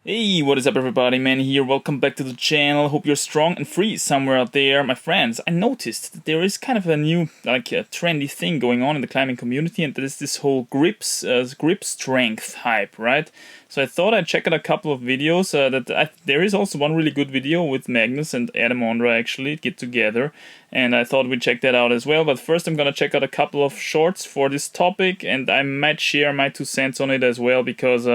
Hey, what is up everybody, man here, welcome back to the channel, hope you're strong and free somewhere out there. My friends, I noticed that there is kind of a new, trendy thing going on in the climbing community, and that is this whole grip strength hype, right? So I thought I'd check out a couple of videos, there is also one really good video with Magnus and Adam Ondra actually get together, and I thought we'd check that out as well. But first I'm gonna check out a couple of shorts for this topic, and I might share my 2 cents on it as well, because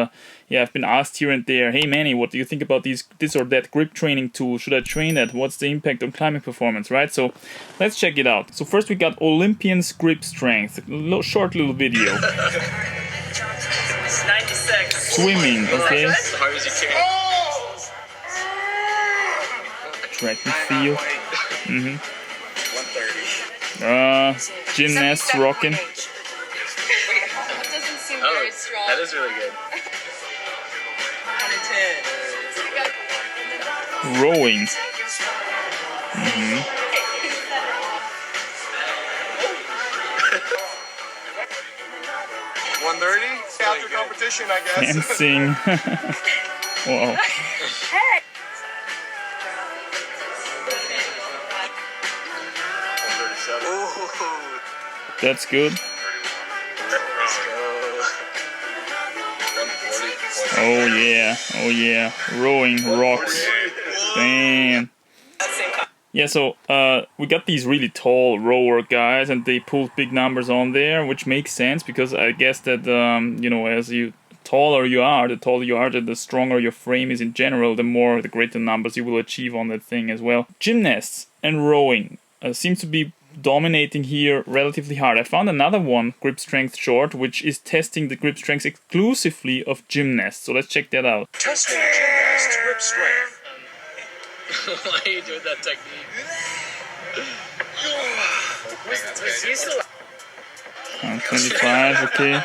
yeah, I've been asked here and there, hey Manny, what do you think about this or that grip training tool? Should I train that? What's the impact on climbing performance, right? So let's check it out. So first we got Olympian's grip strength, short little video. 96. Swimming, okay. As hard as you can. Track and field. 130. Gymnasts rocking. That doesn't seem very strong. That is really good. 110. Rowing. 130 after competition, I guess. Dancing. Wow. Hey! 137. That's good. Oh yeah, oh yeah. Rowing rocks. Damn. Yeah, so we got these really tall rower guys, and they pulled big numbers on there, which makes sense because I guess that you know, as the taller you are, the stronger your frame is in general, the greater numbers you will achieve on that thing as well. Gymnasts and rowing seems to be dominating here relatively hard. I found another one, grip strength short, which is testing the grip strength exclusively of gymnasts. So let's check that out. Testing gymnast grip strength. Why are you doing that technique? 25, okay.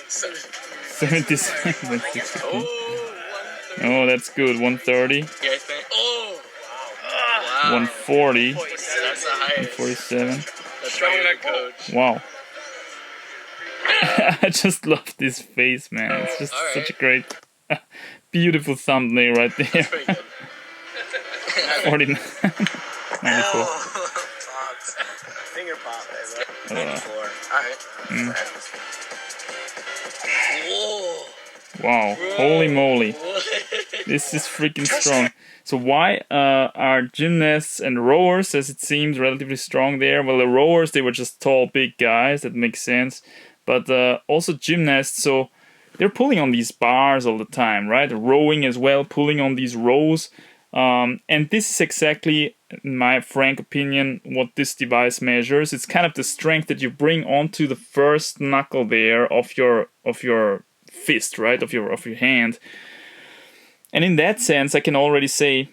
77, 62. Oh, that's good. 130. Yeah, I think. Oh! Wow. 140. That's the highest. 147. That's right, your coach. Wow. I just love this face, man. It's just such a great, beautiful thumbnail right there. That's pretty good. 49. 94. Finger pop, baby. 94. Alright. Whoa! Wow. Holy moly. This is freaking strong. So why are gymnasts and rowers, as it seems, relatively strong there? Well, the rowers, they were just tall, big guys. That makes sense. But also gymnasts, so they're pulling on these bars all the time, right? Rowing as well, pulling on these rows. And this is exactly, in my frank opinion, what this device measures. It's kind of the strength that you bring onto the first knuckle there of your fist, right? Of your hand. And in that sense, I can already say,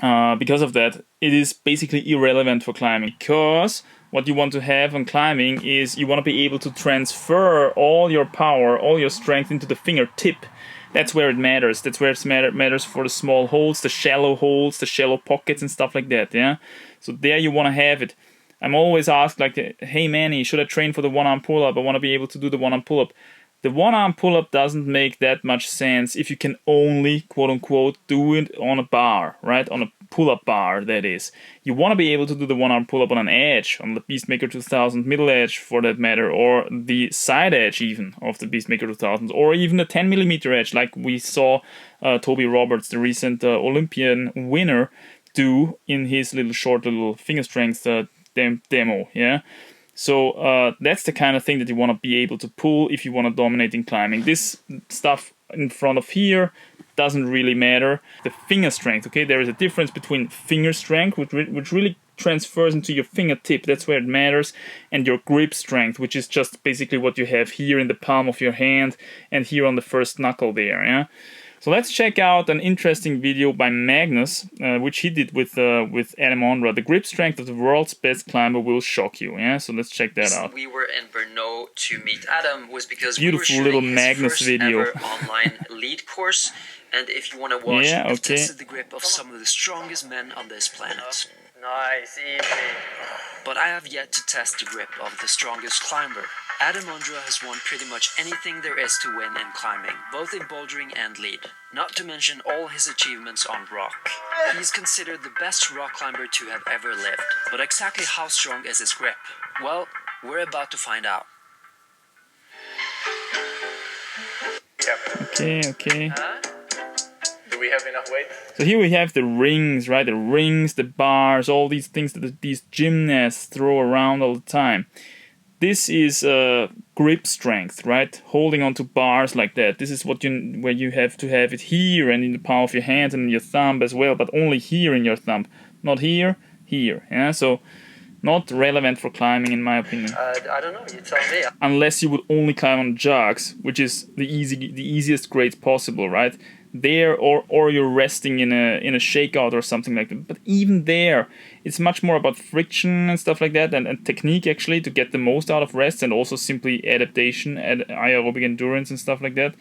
because of that, it is basically irrelevant for climbing. Because what you want to have on climbing is you want to be able to transfer all your power, all your strength into the fingertip. That's where it matters. That's where it matters for the small holes, the shallow pockets and stuff like that, yeah? So there you want to have it. I'm always asked, like, hey Manny, should I train for the one-arm pull-up? I want to be able to do the one-arm pull-up. The one-arm pull-up doesn't make that much sense if you can only, quote-unquote, do it on a bar, right? On a pull-up bar, that is. You want to be able to do the one-arm pull-up on an edge, on the Beastmaker 2000 middle edge, for that matter, or the side edge even of the Beastmaker 2000, or even a 10mm edge, like we saw Toby Roberts, the recent Olympian winner, do in his short little finger strength demo, yeah? So that's the kind of thing that you want to be able to pull if you want to dominate in climbing. This stuff in front of here doesn't really matter. The finger strength, okay, there is a difference between finger strength, which really transfers into your fingertip, that's where it matters, and your grip strength, which is just basically what you have here in the palm of your hand and here on the first knuckle there, yeah? So let's check out an interesting video by Magnus, which he did with Adam Ondra. The grip strength of the world's best climber will shock you. Yeah, so let's check that out. We were in Brno to meet Adam was because Beautiful we were little shooting Magnus his first video. ever online lead course. And if you want to watch, Yeah, we've okay. tested the grip of some of the strongest men on this planet. Nice, easy. But I have yet to test the grip of the strongest climber. Adam Ondra has won pretty much anything there is to win in climbing, both in bouldering and lead. Not to mention all his achievements on rock. He's considered the best rock climber to have ever lived. But exactly how strong is his grip? Well, we're about to find out. Okay. Do we have enough weight? So here we have the rings, right? The rings, the bars, all these things that these gymnasts throw around all the time. This is grip strength, right? Holding onto bars like that. This is where you have to have it here and in the palm of your hand and in your thumb as well, but only here in your thumb, not here, here. Yeah, so not relevant for climbing in my opinion. I don't know. You tell me. Unless you would only climb on jogs, which is the easiest grades possible, right? There or you're resting in a shakeout or something like that. But even there, it's much more about friction and stuff like that, and technique actually to get the most out of rest, and also simply adaptation and aerobic endurance and stuff like that.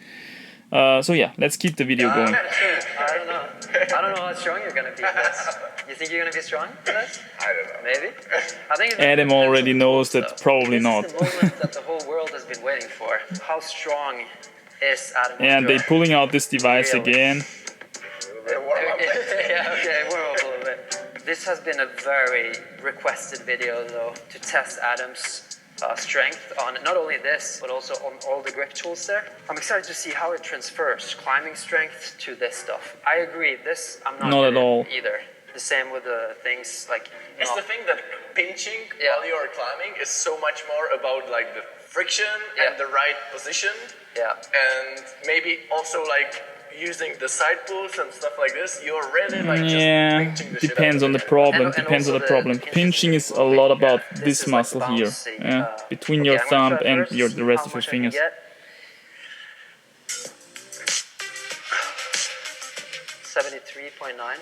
So yeah, let's keep the video going. I don't know how strong you're gonna be in this. You think you're gonna be strong in this? I don't know. Maybe. I think Adam already knows that probably not. This is the moment that the whole world has been waiting for. How strong is Adam? And they're pulling out this device Really? again. Yeah, okay, warm up a little bit. This has been a very requested video though, to test Adam's strength on not only this, but also on all the grip tools there. I'm excited to see how it transfers climbing strength to this stuff. I agree, this I'm not Not at good all. either. The same with the things like... It's the thing that pinching while you are climbing is so much more about like the friction and the right position. Yeah. And maybe also like using the side pulls and stuff like this. You're really like just Yeah, pinching the shit depends out on of the it. problem. And Depends on also the problem. the Pinching is a lot about This this is like muscle here, bouncy, yeah, between okay, your I'm gonna thumb try and first the rest how of your much I can fingers. get. 73.9. Wow,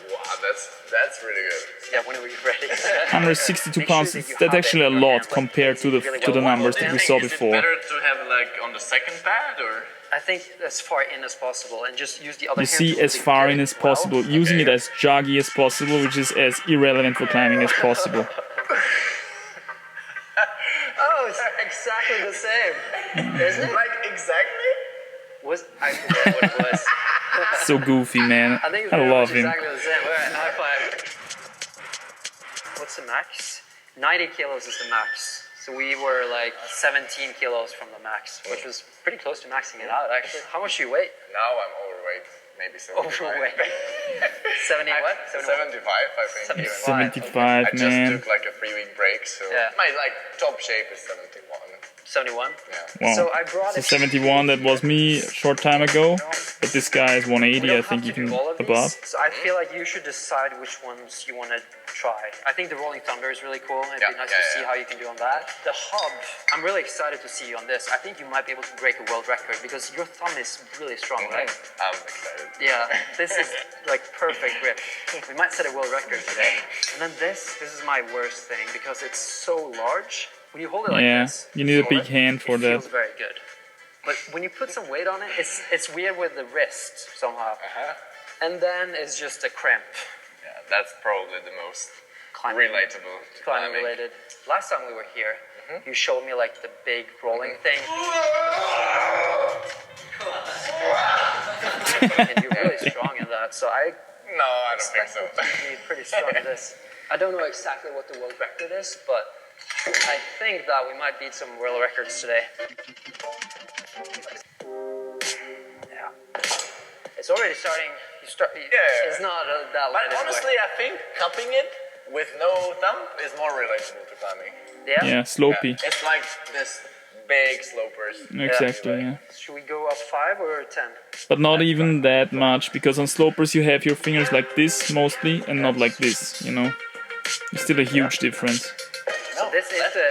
that's really good. Yeah, when we ready. 162 Make sure pounds. that you That's have actually it a in your lot hands, like, compared to the really numbers that we saw Is it before. better to have like on the second pad or? I think as far in as possible and just use the other You hand see, to as really far get in it as well. possible, using it as joggy as possible, which is as irrelevant for climbing as possible. Oh, it's exactly the same, isn't it? Like exactly? I forget what it was. So goofy, man. I think it's I very love much him. exactly the same. All right, high five. What's the max? 90 kilos is the max. So we were like 17 kilos from the max, which was pretty close to maxing it out actually. How much do you weigh? Now I'm overweight. Maybe 75. Overweight. 70 what? 75, I think. 75, I just man. took like a 3-week break, so Yeah. my like top shape is 71. 71? Yeah. Wow. So I brought So it. 71, that was me a short time ago, but this guy is 180, I think, even above. So I feel like you should decide which ones you want to try. I think the Rolling Thunder is really cool. It'd be nice to see how you can do on that. The hub, I'm really excited to see you on this. I think you might be able to break a world record because your thumb is really strong, right? I'm excited. Yeah, this is like perfect grip. We might set a world record today. And then this is my worst thing because it's so large. When you hold it like Yeah, this, you need a hold big it, hand for it that. feels very good. But when you put some weight on it, it's weird with the wrist somehow. And then it's just a cramp. Yeah, that's probably the most Climbing. relatable to Climbing climbing. related. Last time we were here, you showed me like the big rolling thing. And you're really strong in that, so I No, I don't think so. expect you to be pretty strong in this. I don't know exactly what the world record is, but I think that we might beat some world records today. Yeah. It's already starting. It's not that But light honestly, I think cupping it with no thumb is more relatable to climbing. Yeah, slopey. It's like this big slopers. Exactly, yeah. Should we go up 5 or 10? But not even that much, because on slopers you have your fingers like this mostly, and not like this, you know? It's still a huge difference. So this is That's the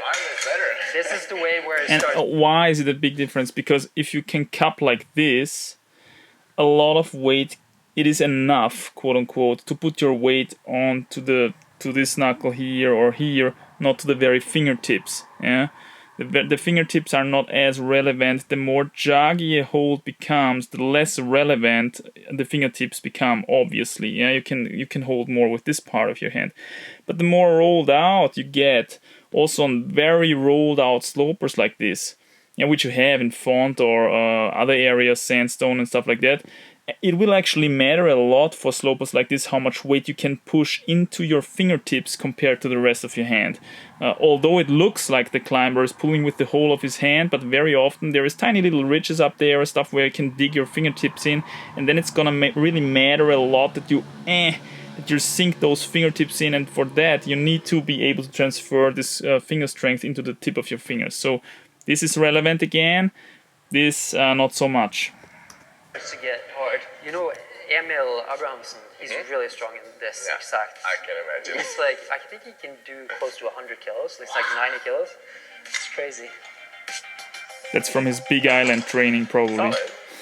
better. this is the way where it And starts. why is it a big difference? Because if you can cup like this, a lot of weight, it is enough, quote unquote, to put your weight on to this knuckle here or here, not to the very fingertips. Yeah, the fingertips are not as relevant. The more joggy a hold becomes, the less relevant the fingertips become. Obviously, yeah, you can hold more with this part of your hand, but the more rolled out you get, also on very rolled out slopers like this, which you have in font or other areas, sandstone and stuff like that, it will actually matter a lot for slopers like this how much weight you can push into your fingertips compared to the rest of your hand. Although it looks like the climber is pulling with the whole of his hand, but very often there is tiny little ridges up there or stuff where you can dig your fingertips in, and then it's gonna really matter a lot that you sink those fingertips in, and for that you need to be able to transfer this finger strength into the tip of your fingers. So this is relevant again, this not so much. To get hard. You know, Emil Abrahamsson, he's really strong in this exact. I can imagine. He's like, I think he can do close to 100 kilos. It's like 90 kilos. It's crazy. That's from his Big Island training, probably.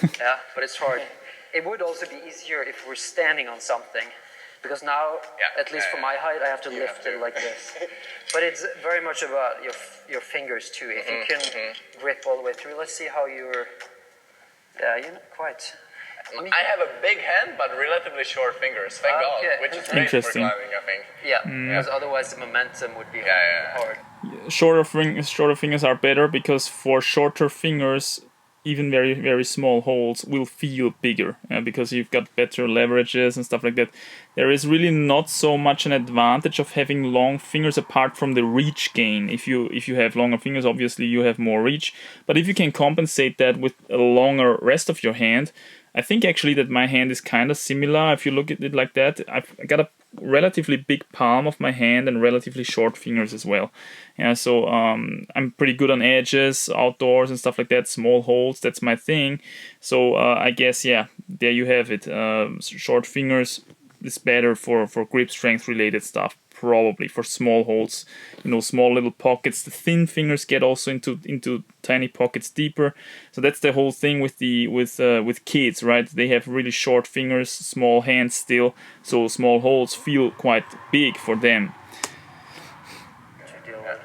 Yeah, but it's hard. It would also be easier if we're standing on something. Because now, at least for my height, I have to lift it like this. But it's very much about your fingers too. If you can grip all the way through. Let's see how you're... Yeah, you're not quite. I have a big hand, but relatively short fingers. Thank God, which is great for climbing, I think. Yeah, because otherwise the momentum would be hard. Shorter fingers are better because for shorter fingers, even very, very small holes will feel bigger because you've got better leverages and stuff like that. There is really not so much an advantage of having long fingers apart from the reach gain. If you have longer fingers, obviously you have more reach. But if you can compensate that with a longer rest of your hand, I think actually that my hand is kind of similar. If you look at it like that, I've got a relatively big palm of my hand and relatively short fingers as well. Yeah, so I'm pretty good on edges, outdoors and stuff like that, small holes, that's my thing. So I guess, yeah, there you have it. Short fingers is better for grip strength related stuff, probably for small holes, small little pockets. The thin fingers get also into tiny pockets deeper. So that's the whole thing with kids, right? They have really short fingers, small hands still, so small holes feel quite big for them.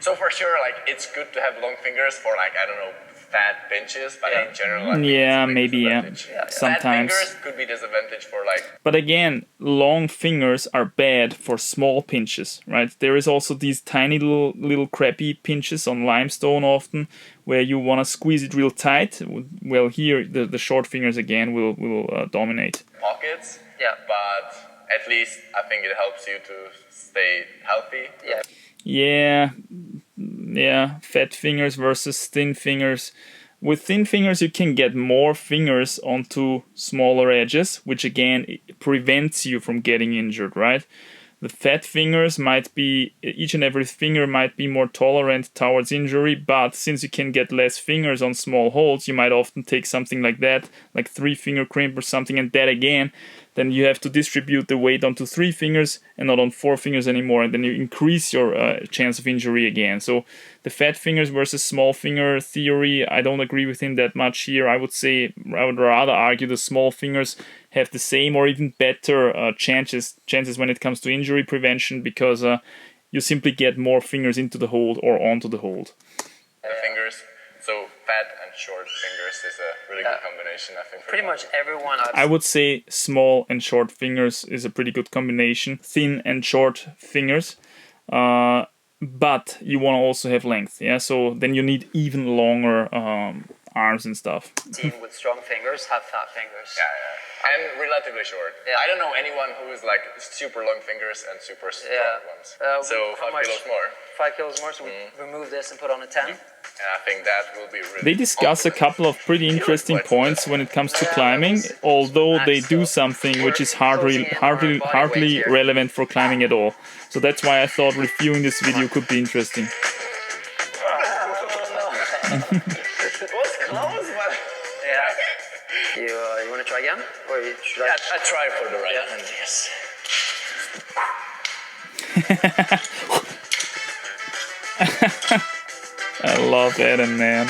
So for sure, like, it's good to have long fingers for, like, I don't know, fat pinches, but in general, I think maybe, sometimes. Fat fingers could be disadvantage for, like... But again, long fingers are bad for small pinches, right? There is also these tiny little crappy pinches on limestone often, where you want to squeeze it real tight. Well, here, the short fingers again will dominate. Pockets, but at least I think it helps you to stay healthy. Yeah, fat fingers versus thin fingers. With thin fingers, you can get more fingers onto smaller edges, which again prevents you from getting injured, right? The fat fingers each and every finger might be more tolerant towards injury, but since you can get less fingers on small holes, you might often take something like that, like 3-finger crimp or something, and that again, then you have to distribute the weight onto 3 fingers and not on 4 fingers anymore, and then you increase your chance of injury again. So the fat fingers versus small finger theory, I don't agree with him that much here. I would rather argue the small fingers have the same or even better chances when it comes to injury prevention, because you simply get more fingers into the hold or onto the hold. The fingers. So fat and short fingers is a really good combination, I think. Pretty much everyone... I would say small and short fingers is a pretty good combination. Thin and short fingers. But you want to also have length, yeah? So then you need even longer arms and stuff. Team with strong fingers have fat fingers. And relatively short. I don't know anyone who is like super long fingers and super strong ones. So 5 kilos more. 5 kilos more, so we remove this and put on a 10. And I think that will be really... They discuss a couple of pretty interesting points when it comes to climbing, although they do something which is hardly relevant for climbing at all. So that's why I thought reviewing this video could be interesting. It was close, but... You want to try again? Or should I try for the right hand, yes. I love Adam, man.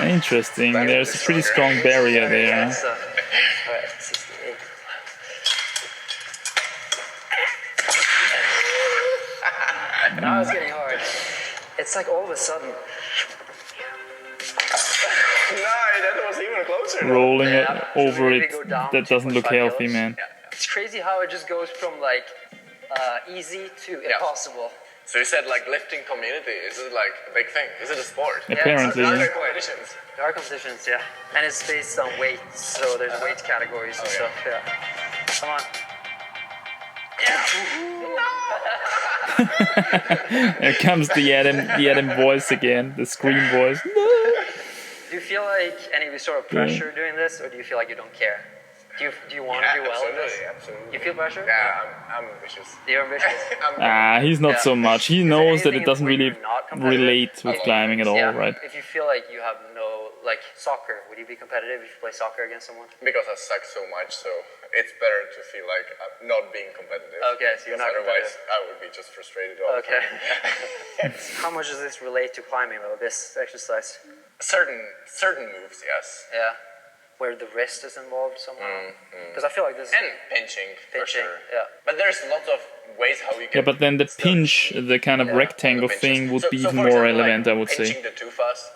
Interesting. There's a pretty strong barrier there. Alright, 68. Now it's getting hard. It's like all of a sudden. No, that was even closer. Rolling it over it, that doesn't look healthy, man. It's crazy how it just goes from like easy to impossible. So you said like lifting community, is it like a big thing? Is it a sport? Apparently, Are yeah. there competitions? There are competitions, yeah. And it's based on weight, so there's weight categories and stuff, yeah. Come on. Here comes the Adam voice again, the scream voice. No. Do you feel like any sort of pressure doing this, or do you feel like you don't care? Do you want to do well in this? Absolutely. You feel pressure? Yeah, I'm ambitious. You're ambitious? He's not so much. He knows that it doesn't where really you're not competitive? relate with climbing at all, Yeah. right? If you feel like you have no, like soccer, would you be competitive if you play soccer against someone? Because I suck so much, so it's better to feel like I'm not being competitive. Okay, so you're not otherwise competitive. I would be just frustrated all the Okay. time. How much does this relate to climbing though, this exercise? Certain moves, yes. Yeah. Where the wrist is involved somehow? Because I feel like this is... And pinching, for sure. Yeah. But there's lots of ways how you can... Yeah, but then the pinch, the kind of rectangle pinches. thing would be So even for more example, relevant, like, I would say. pinching the two fuzz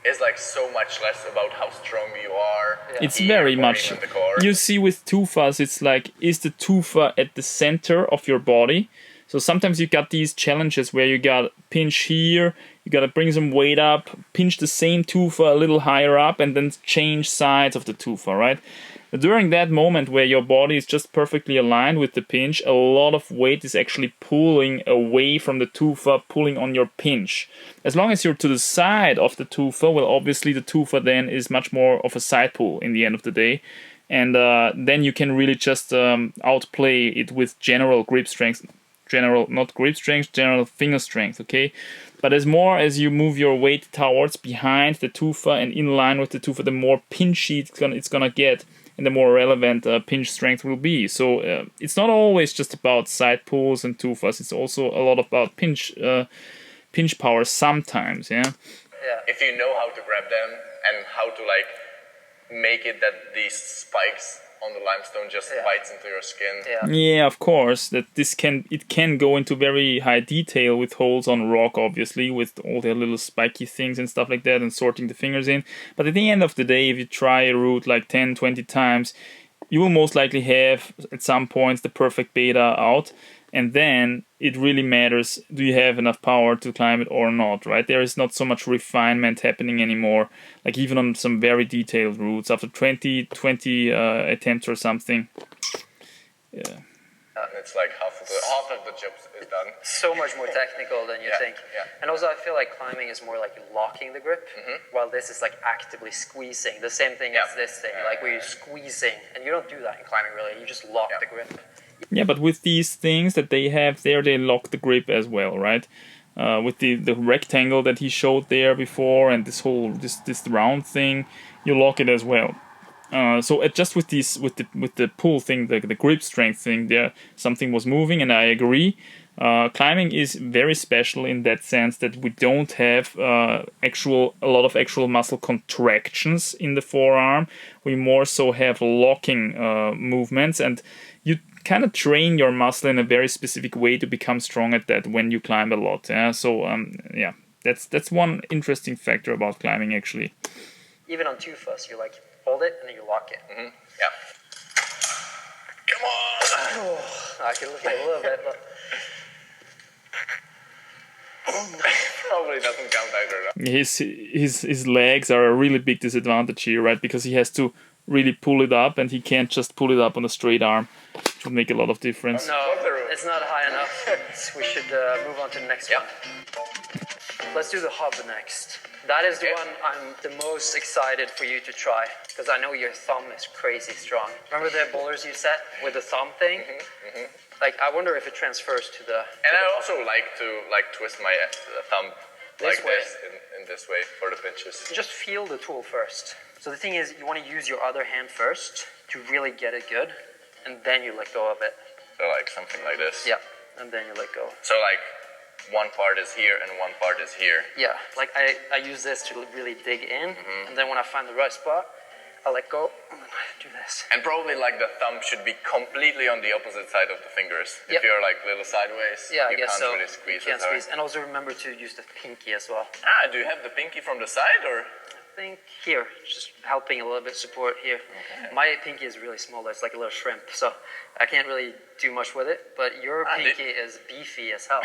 is like so much less about how strong you are. It's here very or much. even the core. You see, with tufa, it's like, is the tufa at the center of your body? So sometimes you got these challenges where you got pinch here, you gotta bring some weight up, pinch the same tufa a little higher up, and then change sides of the tufa, right? During that moment where your body is just perfectly aligned with the pinch, a lot of weight is actually pulling away from the tufa, pulling on your pinch. As long as you're to the side of the tufa, well, obviously the tufa then is much more of a side pull in the end of the day. And then you can really just outplay it with general grip strength. Not grip strength, general finger strength, okay? But as more as you move your weight towards behind the tufa and in line with the tufa, the more pinchy it's gonna get, and the more relevant pinch strength will be. So it's not always just about side pulls and tufas. It's also a lot about pinch power sometimes, yeah? If you know how to grab them and how to like make it that these spikes on the limestone just bites into your skin. Yeah, of course. That it can go into very high detail with holes on rock, obviously, with all the little spiky things and stuff like that, and sorting the fingers in. But at the end of the day, if you try a route like 10, 20 times, you will most likely have at some points the perfect beta out, and then it really matters, do you have enough power to climb it or not, right? There is not so much refinement happening anymore, like even on some very detailed routes. After 20 attempts or something, it's like half of the job is done. So much more technical than you think. And also I feel like climbing is more like locking the grip, while this is like actively squeezing. The same thing as this thing, like where you're squeezing, and you don't do that in climbing really, you just lock the grip. Yeah, but with these things that they have there, they lock the grip as well, right? With the rectangle that he showed there before, and this whole this round thing, you lock it as well. So just with these with the pull thing, the grip strength thing, there something was moving, and I agree. Climbing is very special in that sense that we don't have a lot of actual muscle contractions in the forearm. We more so have locking movements, and you kind of train your muscle in a very specific way to become strong at that when you climb a lot. Yeah? So that's one interesting factor about climbing actually. Even on tufas, you like hold it and then you lock it. Yeah. Come on! I can lift it a little bit, but probably doesn't count either. His legs are a really big disadvantage here, right? Because he has to really pull it up, and he can't just pull it up on a straight arm, which would make a lot of difference. no, it's not high enough. We should move on to the next one. Let's do the hub next. That is the one I'm the most excited for you to try, because I know your thumb is crazy strong. Remember the boulders you set with the thumb thing? Like, I wonder if it transfers to the... And I also like to twist my thumb This like way. this, in this way, for the pinches. Just feel the tool first. So the thing is, you want to use your other hand first to really get it good, and then you let go of it. So like something like this. Yeah, and then you let go. So like one part is here and one part is here. Yeah, like I use this to really dig in, and then when I find the right spot, I let go, and then I do this. And probably like the thumb should be completely on the opposite side of the fingers. If you're like little sideways, Yeah, I you guess can't so. really squeeze You can't it hard. squeeze. And also remember to use the pinky as well. Do you have the pinky from the side or? I think here, just helping a little bit support here. Okay. My pinky is really small, it's like a little shrimp, so I can't really do much with it, but your pinky is beefy as hell.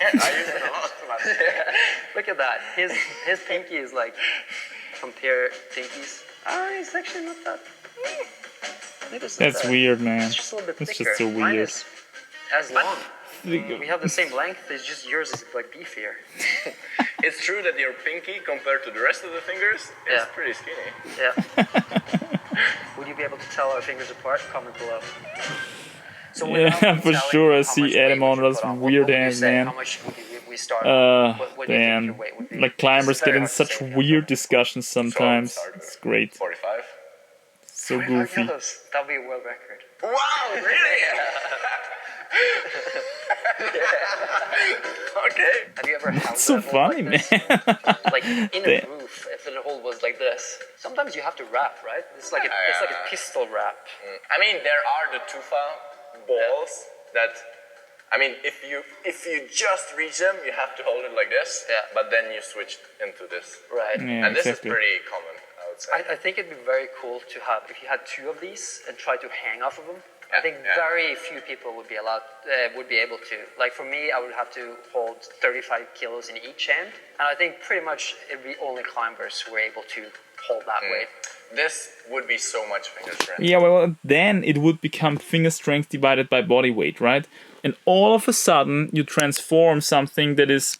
I use it a lot. Look at that. His pinky is like, compare pinkies. It's actually not that. Maybe it's not That's that. weird, man. It's just a little bit It's thicker. just so Mine weird. is as long. We have the same length. It's just yours is like beefier. It's true that your pinky, compared to the rest of the fingers, is Yeah. pretty skinny. Yeah. Would you be able to tell our fingers apart? Comment below. So Yeah, without for telling sure. I how much see weight Adam would you Ondra's put on, weird what would you hands, say? man. How much would we start on? What do you think your Damn. weight would be? Like climbers This is get very in hard to such say. weird discussions sometimes. start It's great. 45. So goofy. That'll be a world record. Wow, really? Okay. Have you ever held So a hold funny, like this? man. Like in a Damn. groove, if the hold was like this. Sometimes you have to wrap, right? It's like it's like a pistol wrap. I mean, there are the tufa balls that, I mean, if you just reach them, you have to hold it like this. Yeah. But then you switch into this. Right. Yeah, And this exactly. is pretty common, I would say. I think it'd be very cool to have, if you had two of these and try to hang off of them. I think yeah. very few people would be able to. Like for me, I would have to hold 35 kilos in each hand. And I think pretty much only climbers were able to hold that weight. This would be so much finger strength. Yeah, well, then it would become finger strength divided by body weight, right? And all of a sudden, you transform something that is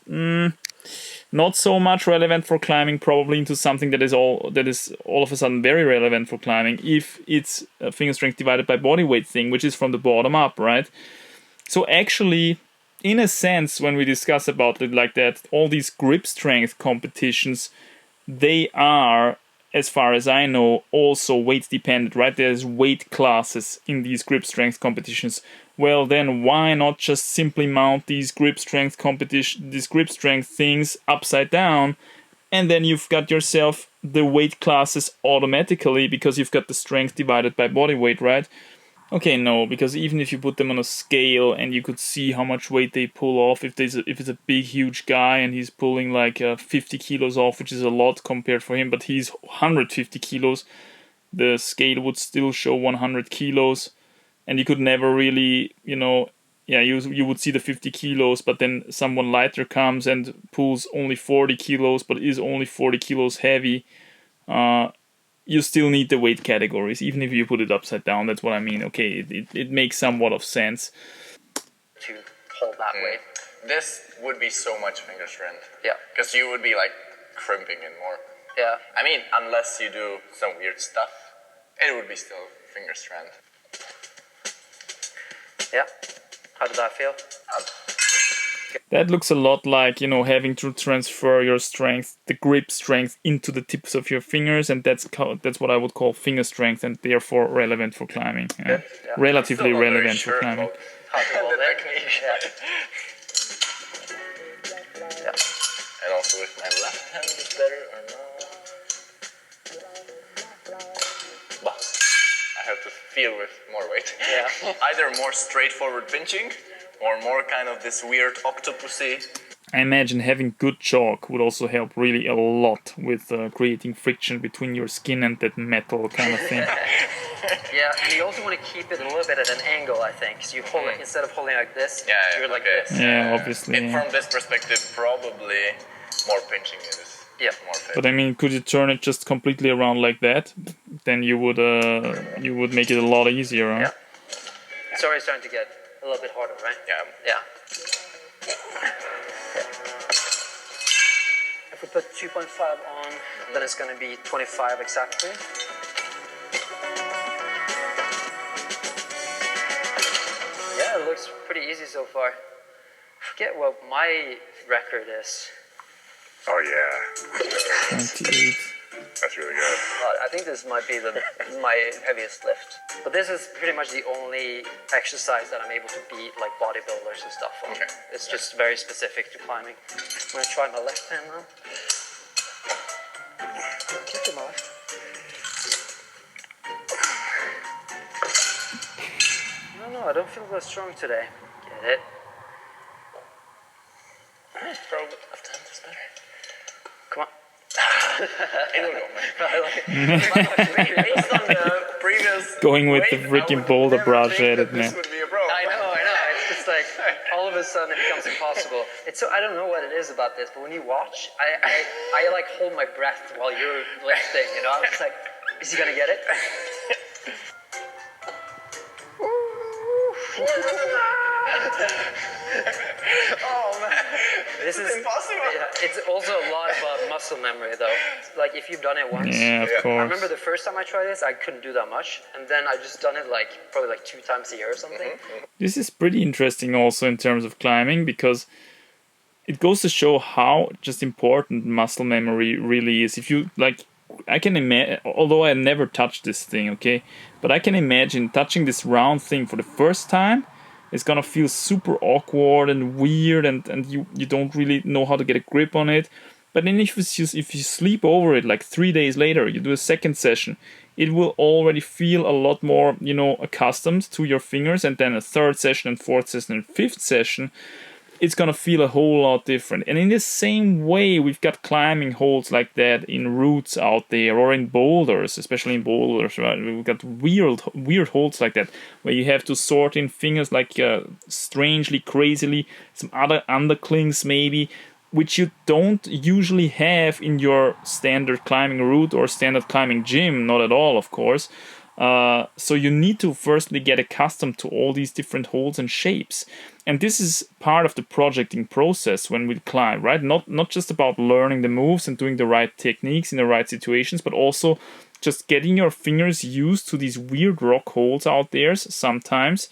not so much relevant for climbing, probably into something that is all of a sudden very relevant for climbing, if it's a finger strength divided by body weight thing, which is from the bottom up, right? So actually, in a sense, when we discuss about it like that, all these grip strength competitions, they are, as far as I know, also weight dependent, right? There's weight classes in these grip strength competitions. Well, then why not just simply mount these grip strength things upside down, and then you've got yourself the weight classes automatically because you've got the strength divided by body weight, right? Okay, no, because even if you put them on a scale and you could see how much weight they pull off, if it's a big, huge guy and he's pulling like 50 kilos off, which is a lot compared for him, but he's 150 kilos, the scale would still show 100 kilos, and you could never really, you would see the 50 kilos, but then someone lighter comes and pulls only 40 kilos, but is only 40 kilos heavy. You still need the weight categories, even if you put it upside down. That's what I mean. Okay, it makes somewhat of sense. To hold that weight. This would be so much finger strength. Yeah. Because you would be like crimping it more. Yeah. I mean, unless you do some weird stuff, it would be still finger strength. Yeah. How did that feel? That looks a lot like, having to transfer your strength, the grip strength, into the tips of your fingers, and that's what I would call finger strength, and therefore relevant for climbing. Yeah. Yeah. Relatively Still not very relevant sure for climbing. about How to hold the it. technique. Yeah. And also if my left hand is better or not. Well, I have to feel with more weight. Yeah. Either more straightforward pinching or more kind of this weird octopusy. I imagine having good chalk would also help really a lot with creating friction between your skin and that metal kind of thing. Yeah, and you also want to keep it a little bit at an angle, I think. So you hold it, instead of holding like this, you're like this. Yeah, obviously. And from this perspective, probably more pinching is more fit. But I mean, could you turn it just completely around like that? Then you would make it a lot easier, right? Yeah. It's already starting to get a little bit harder, right? Yeah. Yeah. If we put 2.5 on, then it's going to be 25 exactly. Yeah, it looks pretty easy so far. Forget what my record is. Oh yeah. 28. That's really good. I think this might be my heaviest lift. But this is pretty much the only exercise that I'm able to beat like bodybuilders and stuff on. Okay. It's just very specific to climbing. I'm gonna try my left hand now. Keep it my left. No, I don't feel that strong today. Get it? Probably left hand is better. Come on. It will go, man. Based on the previous Going with the weight, freaking I would boulder never brush think at it, that this man. would be a problem. I know. It's just like all of a sudden it becomes impossible. It's so, I don't know what it is about this, but when you watch, I like hold my breath while you're lifting, you know? I'm just like, is he gonna get it? Oh man, this is impossible. Yeah, it's also a lot about muscle memory, though. Like if you've done it once. Yeah, of I course. remember the first time I tried this, I couldn't do that much, and then I just done it like probably like 2 times a year or something. This is pretty interesting also in terms of climbing, because it goes to show how just important muscle memory really is. If you like, I can imagine, although I never touched this thing, okay, but I can imagine touching this round thing for the first time. It's gonna feel super awkward and weird, and you don't really know how to get a grip on it. But then if you sleep over it, like 3 days later, you do a second session, it will already feel a lot more, you know, accustomed to your fingers. And then a third session and fourth session and fifth session, it's gonna feel a whole lot different. And in the same way, we've got climbing holds like that in routes out there, or in boulders, especially in boulders, right? We've got weird holds like that, where you have to sort in fingers like strangely, crazily, some other underclings maybe, which you don't usually have in your standard climbing route or standard climbing gym, not at all, of course. So you need to firstly get accustomed to all these different holds and shapes. And this is part of the projecting process when we climb, right? Not just about learning the moves and doing the right techniques in the right situations, but also just getting your fingers used to these weird rock holds out there sometimes.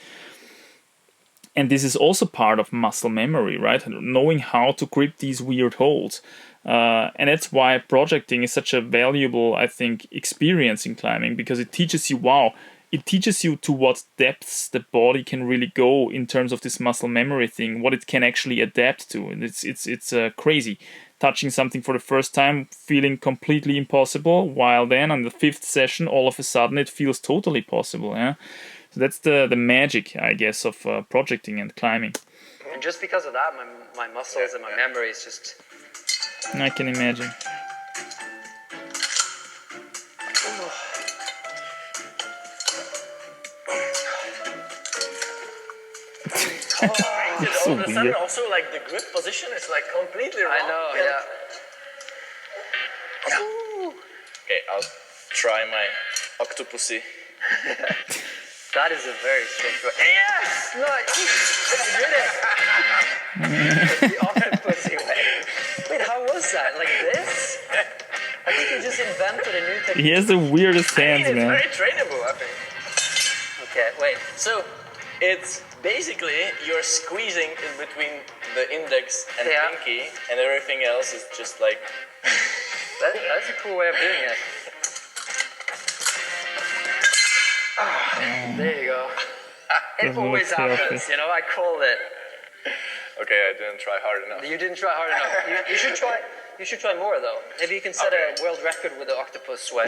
And this is also part of muscle memory, right? Knowing how to grip these weird holds. And that's why projecting is such a valuable, I think, experience in climbing, because it teaches you, it teaches you to what depths the body can really go in terms of this muscle memory thing, what it can actually adapt to. And it's crazy. Touching something for the first time, feeling completely impossible, while then on the fifth session, all of a sudden it feels totally possible. Yeah. So that's the magic, I guess, of projecting and climbing. And just because of that, my muscles and my memory is just... I can imagine. It's so all of a sudden weird. also like the grip position is like completely wrong. I know, yeah. Okay, I'll try my octopusy. That is a very strange way. Yes! No, you did it! The octopusy way. Wait, how was that? Like this? I think you just invented a new technique. He has the weirdest hands, It's man. very trainable, I think. Okay, wait. So, it's basically you're squeezing in between the index and pinky, and everything else is just like... That's a cool way of doing it. There you go. It Doesn't always look healthy. happens, you know, I called it. Okay, I didn't try hard enough. You didn't try hard enough. You should try more though. Maybe you can set a world record with the octopus way.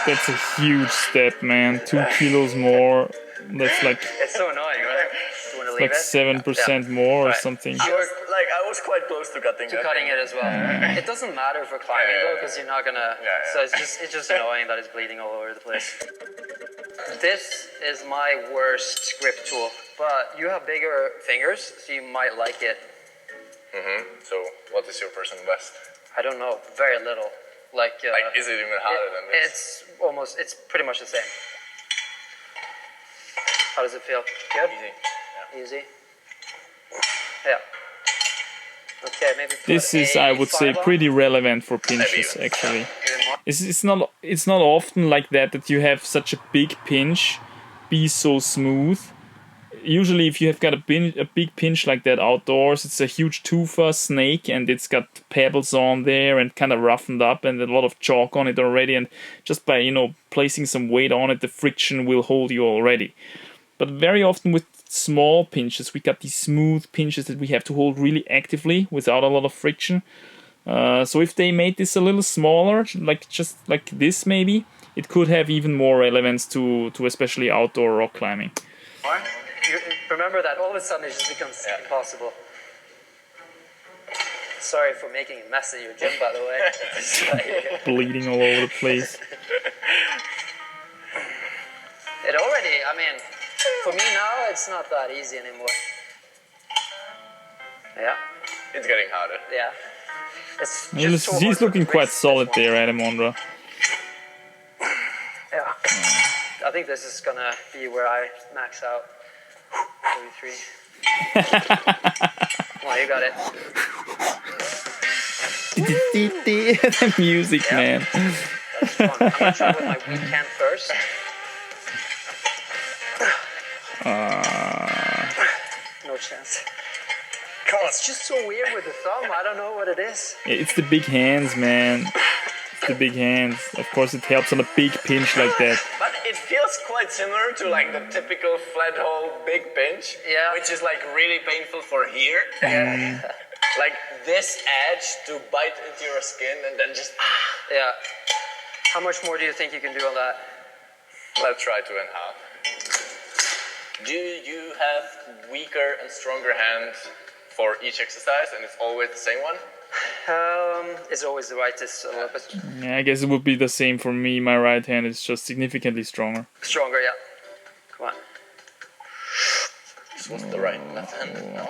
That's a huge step, man. 2 kilos more. That's like It's so annoying, right? You want to leave like it? 7% more or Right. something. I was quite close to cutting It as well. It doesn't matter for climbing though, because you're not gonna. So it's just annoying that it's bleeding all over the place. This is my worst grip tool, but you have bigger fingers, so you might like it. So, what is your personal best? I don't know, very little. Like is it even harder than this? It's pretty much the same. How does it feel? Good? Easy? Yeah. Okay, maybe put This is, I would say, 5 on. pretty relevant for pinches, actually. It's not often like that you have such a big pinch be so smooth. Usually if you have got a big pinch like that outdoors, it's a huge tufa snake, and it's got pebbles on there and kind of roughened up and a lot of chalk on it already, and just by, you know, placing some weight on it, the friction will hold you already. But very often with small pinches, we got these smooth pinches that we have to hold really actively without a lot of friction. So if they made this a little smaller, like just like this maybe, it could have even more relevance to especially outdoor rock climbing. Remember that all of a sudden it just becomes impossible. Sorry for making a mess of your gym, by the way. It's like, Bleeding all over the place. it already, I mean, For me now, it's not that easy anymore. Yeah, It's getting harder. yeah. It's just so hard He's for looking the quite wrist, solid this one. there, Adam Ondra. Yeah. I think this is gonna be where I max out. 33. Come on, you got it. The music, Yeah. man. That's fun. I'm gonna try with my weak hand first. No chance. It's just so weird with the thumb. I don't know what it is. It's the big hands, man. It's the big hands. Of course, it helps on a big pinch like that. But it feels quite similar to like the typical flat hole big pinch, Yeah. which is like really painful for here. Like this edge to bite into your skin and then just. Yeah. How much more do you think you can do on that? Let's try 2.5. Do you have weaker and stronger hands for each exercise, and it's always the same one? It's always the rightest a little bit Yeah, I guess it would be the same for me. My right hand is just significantly stronger. stronger, yeah. Come on. This was the right left hand, no?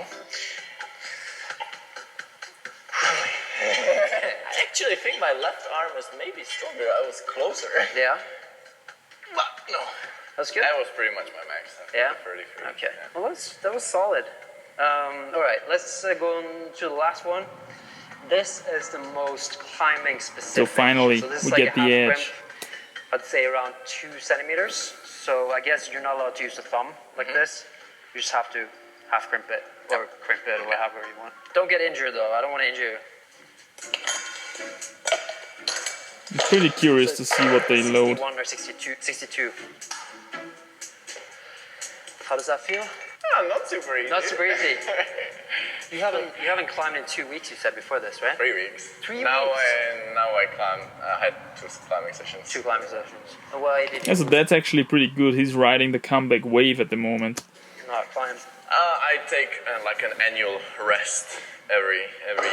I actually think my left arm is maybe stronger. I was closer. Yeah, But no. that's good. That was pretty much my max. Yeah? 33. Okay. Yeah. Well, that was solid. All right, let's go on to the last one. This is the most climbing specific. So finally, this is we like get a half the edge. crimp, I'd say around 2 centimeters. So I guess you're not allowed to use the thumb like this. You just have to half crimp it or crimp it or whatever you want. Don't get injured though. I don't want to injure you. I'm pretty curious to see what they load. 61 or 62. How does that feel? Oh, not super easy. Not super easy. You haven't climbed in 2 weeks. You said before this, right? 3 weeks. 3 Now weeks. I climb. I had 2 climbing sessions. 2 climbing sessions. Why did you Yeah, so that's actually pretty good. He's riding the comeback wave at the moment. not climb? I take like an annual rest every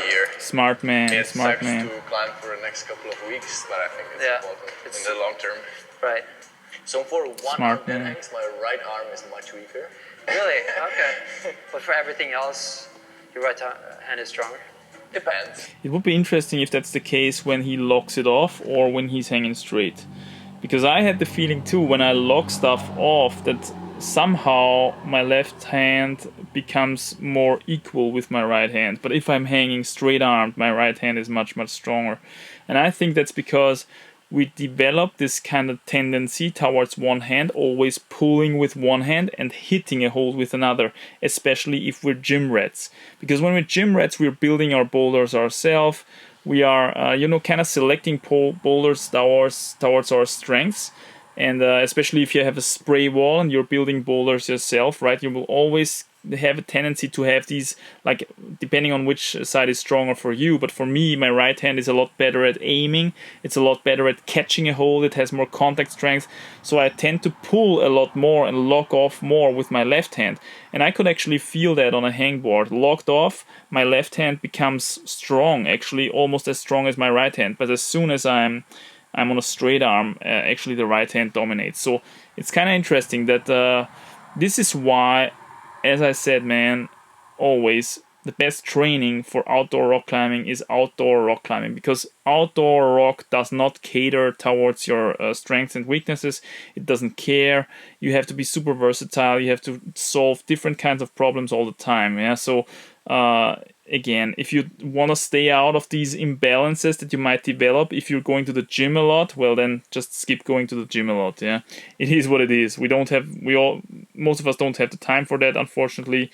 year. Smart man, It smart sucks man. to climb for the next couple of weeks, but I think it's Yeah, important it's- in the long term. Right. So for one Smart arm dead man. hangs, my right arm is much weaker. Really? Okay. But for everything else, your right hand is stronger. Depends. It would be interesting if that's the case when he locks it off or when he's hanging straight. Because I had the feeling too when I lock stuff off that somehow my left hand becomes more equal with my right hand. But if I'm hanging straight armed, my right hand is much, much stronger. And I think that's because we develop this kind of tendency towards one hand, always pulling with one hand and hitting a hold with another, especially if we're gym rats. Because when we're gym rats, we're building our boulders ourselves. We are, kind of selecting boulders towards our strengths. And especially if you have a spray wall and you're building boulders yourself, right, you will always have a tendency to have these, like, depending on which side is stronger for you. But for me, my right hand is a lot better at aiming. It's a lot better at catching a hold. It has more contact strength. So I tend to pull a lot more and lock off more with my left hand. And I could actually feel that on a hangboard. Locked off, my left hand becomes strong, actually almost as strong as my right hand. But as soon as I'm on a straight arm, actually the right hand dominates. So it's kind of interesting that this is why, as I said, man, always the best training for outdoor rock climbing is outdoor rock climbing, because outdoor rock does not cater towards your strengths and weaknesses. It doesn't care. You have to be super versatile. You have to solve different kinds of problems all the time. Yeah, so again, if you want to stay out of these imbalances that you might develop if you're going to the gym a lot, well then just skip going to the gym a lot. Yeah, it is what it is. Most of us don't have the time for that, unfortunately,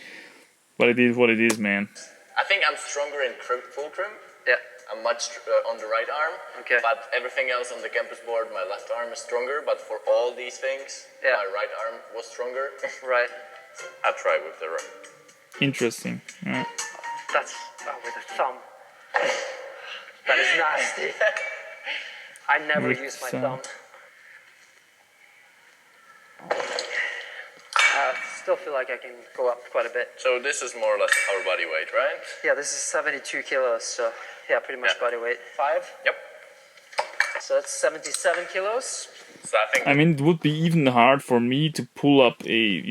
but it is what it is, man. I think I'm stronger in full crimp. Yeah. I'm much on the right arm. Okay. But everything else on the campus board, my left arm is stronger. But for all these things, Yeah. my right arm was stronger. Right. I try with the right. Interesting. Yeah. That's with a thumb. That is nasty. I never With use my thumb. thumb. I still feel like I can go up quite a bit. So this is more or less our body weight, right? Yeah, this is 72 kilos, so yeah, pretty much Yeah. body weight. 5. Yep. So that's 77 kilos. So I think I mean, it would be even hard for me to pull up a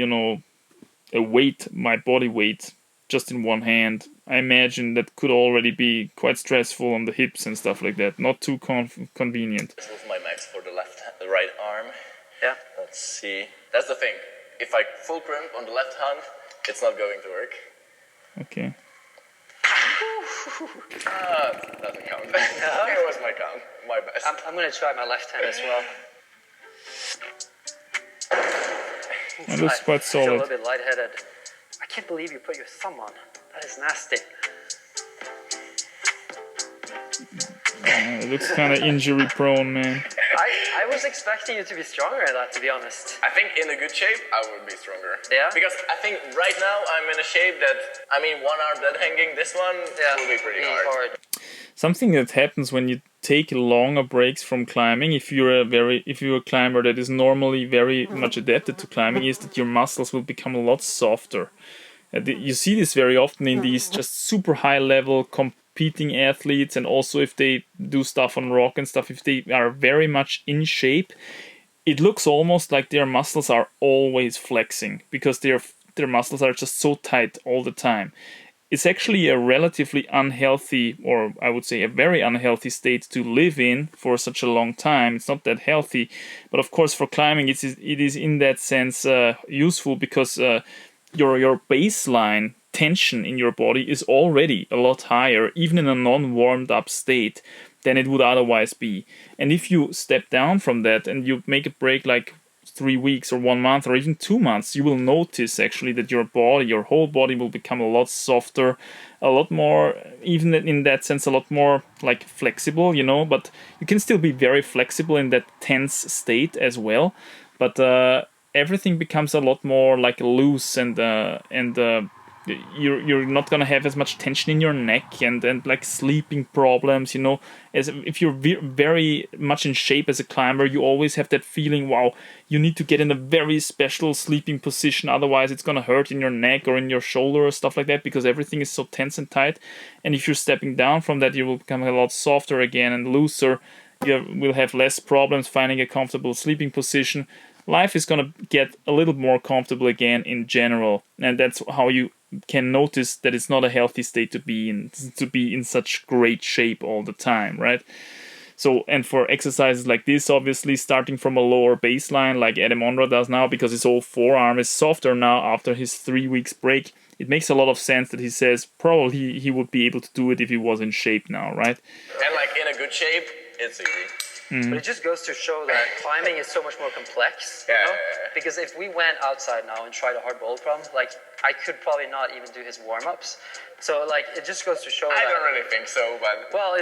weight, my body weight, just in one hand. I imagine that could already be quite stressful on the hips and stuff like that. Not too convenient. this was my max for the right arm. Yeah. Let's see. That's the thing. If I full crimp on the left hand, it's not going to work. Okay. Doesn't count. It was my count. My best. I'm going to try my left hand as well. It looks quite I feel a solid. little bit lightheaded. I can't believe you put your thumb on. That is nasty. It looks kind of injury prone, man. I was expecting you to be stronger at that, to be honest. I think in a good shape, I would be stronger. Yeah? Because I think right now I'm in a shape that, I mean, one arm dead hanging, this one will be pretty hard. Something that happens when you take longer breaks from climbing, if you're a climber that is normally very much adapted to climbing, is that your muscles will become a lot softer. You see this very often in these just super high level competing athletes, and also if they do stuff on rock and stuff, if they are very much in shape, it looks almost like their muscles are always flexing because their muscles are just so tight all the time. It's actually a relatively unhealthy, or I would say a very unhealthy state to live in for such a long time. It's not that healthy, but of course for climbing it is in that sense useful because your baseline tension in your body is already a lot higher, even in a non-warmed up state, than it would otherwise be. And if you step down from that and you make a break like 3 weeks or 1 month or even 2 months, you will notice actually that your whole body will become a lot softer, a lot more, even in that sense, a lot more like flexible, but you can still be very flexible in that tense state as well. But everything becomes a lot more like loose and you're not gonna have as much tension in your neck and like sleeping problems, as if you're very much in shape as a climber. You always have that feeling, wow, you need to get in a very special sleeping position, otherwise it's gonna hurt in your neck or in your shoulder or stuff like that, because everything is so tense and tight. And if you're stepping down from that, you will become a lot softer again and looser. You will have less problems finding a comfortable sleeping position. Life is gonna get a little more comfortable again in general, and that's how you can notice that it's not a healthy state to be in such great shape all the time, right? So, and for exercises like this, obviously starting from a lower baseline like Adam Ondra does now, because his whole forearm is softer now after his 3 weeks break, it makes a lot of sense that he says probably he would be able to do it if he was in shape now, right? And like in a good shape, it's easy. But it just goes to show that climbing is so much more complex, you know? Because if we went outside now and tried a hard bowl problem, like I could probably not even do his warm-ups. So like it just goes to show I don't really think so, but well,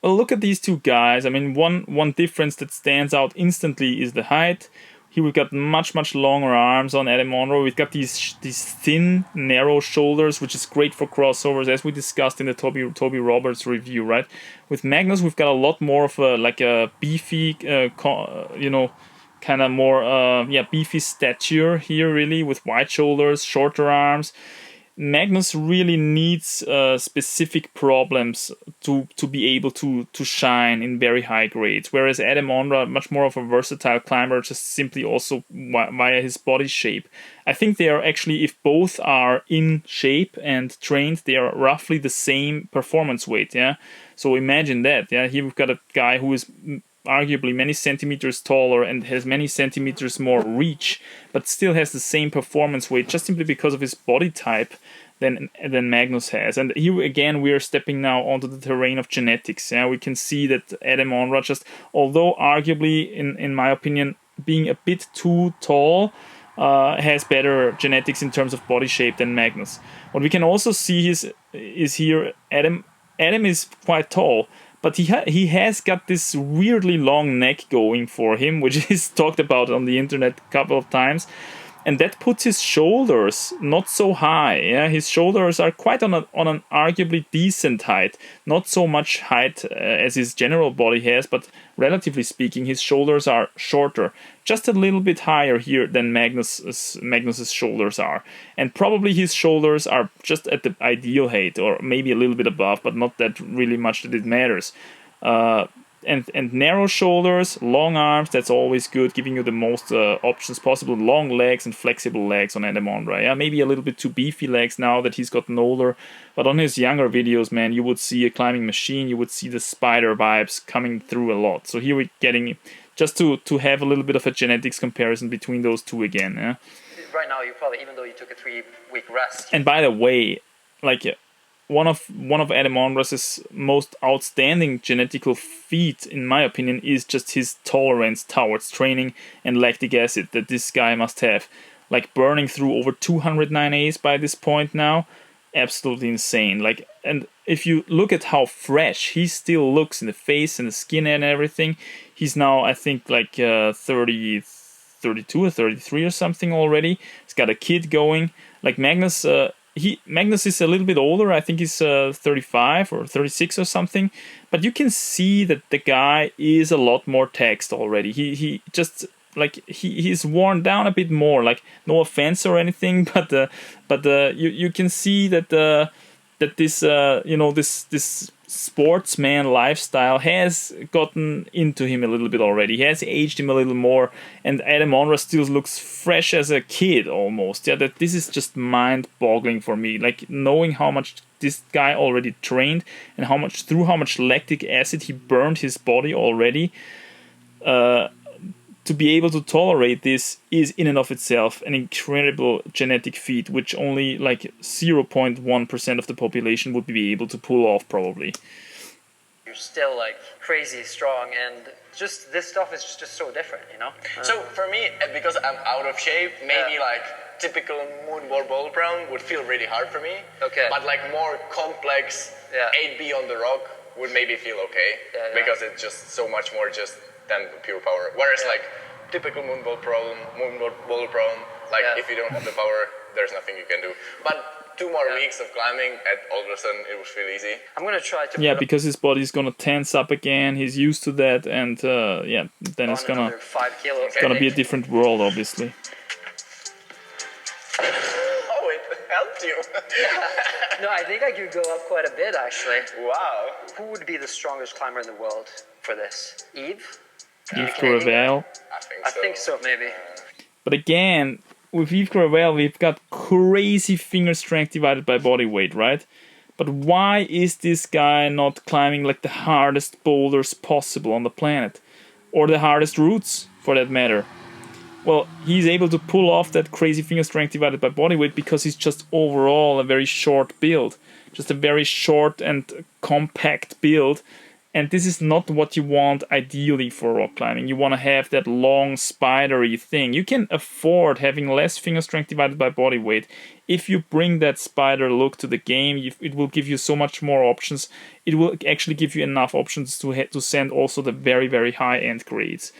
well, look at these two guys. I mean, one difference that stands out instantly is the height. Here we've got much longer arms on Adam Magnus. We've got these thin, narrow shoulders, which is great for crossovers, as we discussed in the Toby Roberts review, right? With Magnus, we've got a lot more of a beefy, kind of more beefy stature here, really, with wide shoulders, shorter arms. Magnus really needs specific problems to be able to shine in very high grades, whereas Adam Ondra, much more of a versatile climber, just simply also via his body shape. I think they are actually, if both are in shape and trained, they are roughly the same performance weight, yeah? So imagine that, yeah? Here we've got a guy who is arguably many centimeters taller and has many centimeters more reach, but still has the same performance weight just simply because of his body type than Magnus has. And here again we are stepping now onto the terrain of genetics. Yeah, we can see that Adam Ondra, just although arguably in my opinion being a bit too tall, has better genetics in terms of body shape than Magnus. What we can also see is here Adam is quite tall, but he has got this weirdly long neck going for him, which is talked about on the internet a couple of times. And that puts his shoulders not so high. Yeah, his shoulders are quite on an arguably decent height. Not so much height as his general body has, but relatively speaking, his shoulders are shorter. Just a little bit higher here than Magnus's shoulders are. And probably his shoulders are just at the ideal height, or maybe a little bit above, but not that really much that it matters. and narrow shoulders, long arms. That's always good, giving you the most options possible. Long legs and flexible legs on Adam Ondra. Yeah, maybe a little bit too beefy legs now that he's gotten older. But on his younger videos, man, you would see a climbing machine. You would see the spider vibes coming through a lot. So here we're getting just to have a little bit of a genetics comparison between those two again. Yeah. Right now, you probably, even though you took a 3-week rest. And by the way, like one of Adam Ondra's most outstanding genetical feat, in my opinion, is just his tolerance towards training and lactic acid that this guy must have. Like burning through over 209 A's by this point now, absolutely insane. Like, and if you look at how fresh he still looks in the face and the skin and everything, he's now I think like 32 or 33 or something already. He's got a kid going. Like Magnus. Magnus is a little bit older. I think he's 35 or 36 or something. But you can see that the guy is a lot more taxed already. He just like he's worn down a bit more. Like, no offense or anything, but you can see that that this this sportsman lifestyle has gotten into him a little bit already. He has aged him a little more, and Adam Ondra still looks fresh as a kid almost. Yeah, that this is just mind-boggling for me. Like, knowing how much this guy already trained and how much lactic acid he burned his body already. To be able to tolerate this is in and of itself an incredible genetic feat, which only like 0.1% of the population would be able to pull off probably. You're still like crazy strong, and just this stuff is just so different, you know? So for me, because I'm out of shape, maybe like typical moonboard bowl brown would feel really hard for me. Okay. But like more complex 8B on the rock would maybe feel okay, because it's just so much more just than pure power. Whereas like typical moonboard bowl prone, like if you don't have the power, there's nothing you can do. But 2 more weeks of climbing, and all of a sudden it will feel easy. I'm gonna try to. Because his body's gonna tense up again. He's used to that, and then it's gonna 5 kilos. It's gonna be a different world, obviously. Oh, it helped you. No, I think I could go up quite a bit actually. Wow. Who would be the strongest climber in the world for this? Eve? Yves Courrevel. I think so, maybe. But again, with Yves Courrevel, we've got crazy finger strength divided by body weight, right? But why is this guy not climbing like the hardest boulders possible on the planet? Or the hardest routes, for that matter? Well, he's able to pull off that crazy finger strength divided by body weight because he's just overall a very short build. Just a very short and compact build. And this is not what you want ideally for rock climbing. You want to have that long spidery thing. You can afford having less finger strength divided by body weight. If you bring that spider look to the game, it will give you so much more options. It will actually give you enough options to send also the very, very high end grades.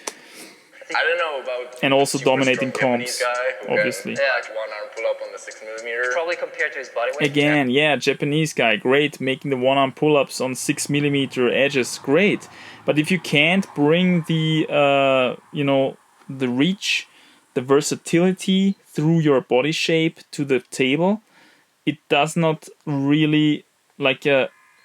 I don't know about. And also super dominating strong comps, guy who obviously. Can, like 1-arm pull up on the 6mm. Probably compared to his body weight. Again, Japanese guy, great, making the 1-arm pull-ups on 6mm edges, great. But if you can't bring the the reach, the versatility through your body shape to the table, it does not really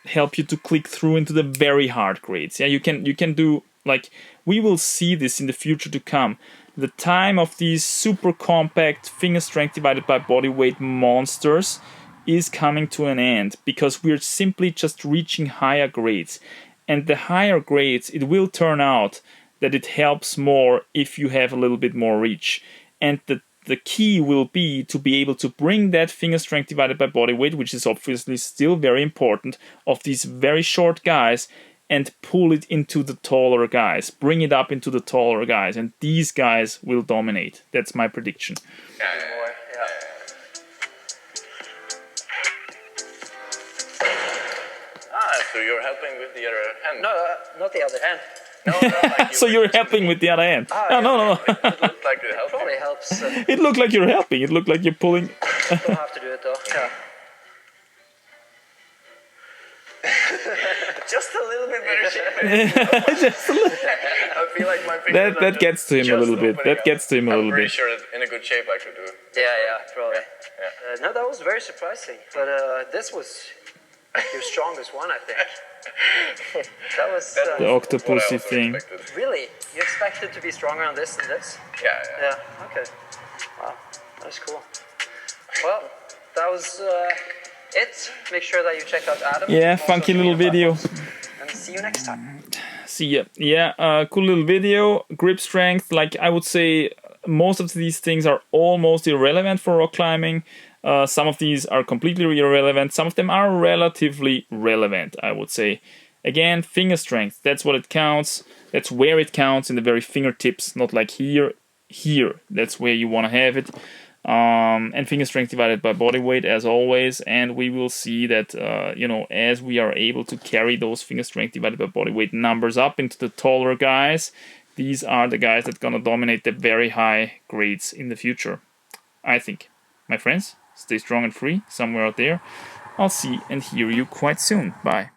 help you to click through into the very hard grades. Yeah, you can do. Like, we will see this in the future to come. The time of these super compact finger strength divided by body weight monsters is coming to an end because we're simply just reaching higher grades. And the higher grades, it will turn out that it helps more if you have a little bit more reach. And the key will be to be able to bring that finger strength divided by body weight, which is obviously still very important, of these very short guys, and pull it into the taller guys. Bring it up into the taller guys. And these guys will dominate. That's my prediction. So you're helping with the other hand? No, not the other hand. No, like So you're helping with the other hand. No. It looked like it helped. Probably helps. It looked like you're helping. It looked like you're pulling. Don't have to do it though. Yeah. Just a little bit better shape. Just a little. I feel like my fingers That gets to him a little bit. That gets to him a little I'm pretty bit. sure that in a good shape I could do it. Yeah, probably. Yeah. No, that was very surprising. But this was your strongest one, I think. That was the octopusy thing. really. You expected to be stronger on this than this? Yeah. Okay. Wow, that's cool. Well, that was it. Make sure that you check out Adam. Yeah, funky little video. And see you next time. See ya. Yeah, cool little video. Grip strength, like I would say, most of these things are almost irrelevant for rock climbing. Some of these are completely irrelevant. Some of them are relatively relevant, I would say. Again, finger strength, that's what it counts. That's where it counts, in the very fingertips, not like here. Here, that's where you want to have it. And finger strength divided by body weight, as always. And we will see that, you know, as we are able to carry those finger strength divided by body weight numbers up into the taller guys, these are the guys that are going to dominate the very high grades in the future, I think. My friends, stay strong and free somewhere out there. I'll see and hear you quite soon. Bye.